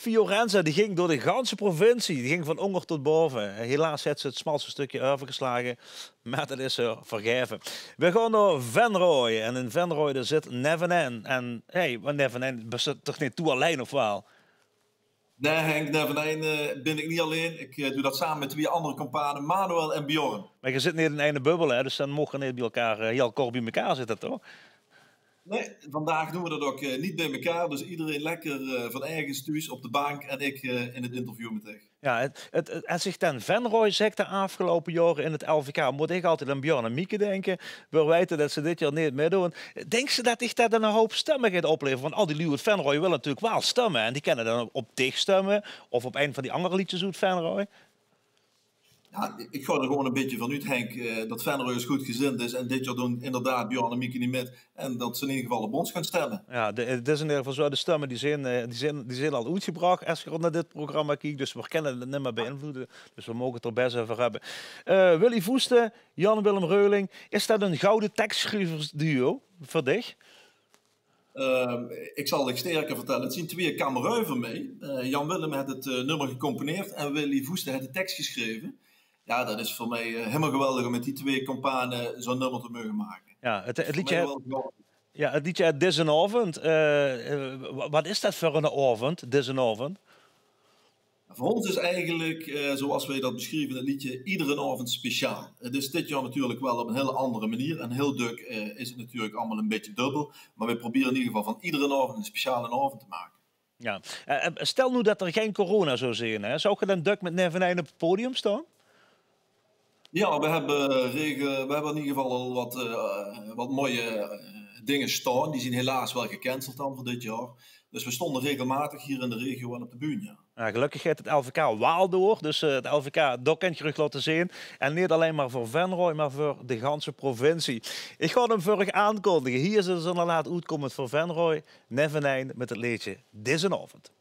Fiorenza die ging door de ganse provincie. Die ging van onder tot boven. Helaas heeft ze het smalste stukje overgeslagen. Maar dat is vergeven. We gaan naar Venrooy. En in Venrooy daar zit Neven. En hey, Neven is toch niet toe alleen of wel? Nee, Henk, Nevenijn ben ik niet alleen. Ik doe dat samen met 2 andere companen, Manuel en Bjorn. Maar je zit niet in een bubbel, hè? Dus dan mogen niet bij elkaar, heel kort bij elkaar zitten, toch? Nee, vandaag doen we dat ook niet bij elkaar. Dus iedereen lekker van eigen thuis op de bank en ik in het interview met zich. Ja, en zich ten Venrooy zegt de afgelopen jaren in het LVK, moet ik altijd aan Bjorn en Mieke denken. We weten dat ze dit jaar niet meedoen. Denk ze dat ik dat een hoop stemmen gaat opleveren? Want al die lui uit Venrooy willen natuurlijk wel stemmen. En die kunnen dan op dich stemmen of op een van die andere liedjes uit Venrooy. Ja, ik ga er gewoon een beetje van uit, Henk, dat Venrooy eens goed gezind is. En dit jaar doen inderdaad Bjorn en Mieke niet met. En dat ze in ieder geval op ons gaan stemmen. Ja, het is in ieder geval zo. De stemmen die zijn al uitgebracht als je naar dit programma kijkt. Dus we kunnen het niet meer beïnvloeden. Dus we mogen het er best over hebben. Willy Voeste, Jan-Willem Reuling. Is dat een gouden tekstschrijversduo voor dich? Ik zal het sterker vertellen. Het zijn 2 kameruiven mee. Jan Willem heeft het nummer gecomponeerd en Willy Voeste heeft de tekst geschreven. Ja, dat is voor mij helemaal geweldig om met die 2 companen zo'n nummer te mogen maken. Ja, het liedje het is een avond. Wat is dat voor een avond, dit is een avond? Voor ons is eigenlijk, zoals wij dat beschrijven in het liedje, iedere avond speciaal. Het is dit jaar natuurlijk wel op een hele andere manier. En heel druk is het natuurlijk allemaal een beetje dubbel. Maar wij proberen in ieder geval van iedere avond een speciale avond te maken. Ja. Stel nu dat er geen corona zou zijn. Hè? Zou je dan druk met Nevenijn op het podium staan? Ja, we hebben in ieder geval al wat mooie dingen staan. Die zijn helaas wel gecanceld dan voor dit jaar. Dus we stonden regelmatig hier in de regio en op de bühne. Ja. Ja, gelukkig gaat het LVK Waal door. Dus het LVK, daar kan je terug laten zien. En niet alleen maar voor Venrooy, maar voor de ganse provincie. Ik ga hem voor aankondigen. Hier is het inderdaad uitkomend voor Venrooy. Nevenijn met het liedje Dit is een avond.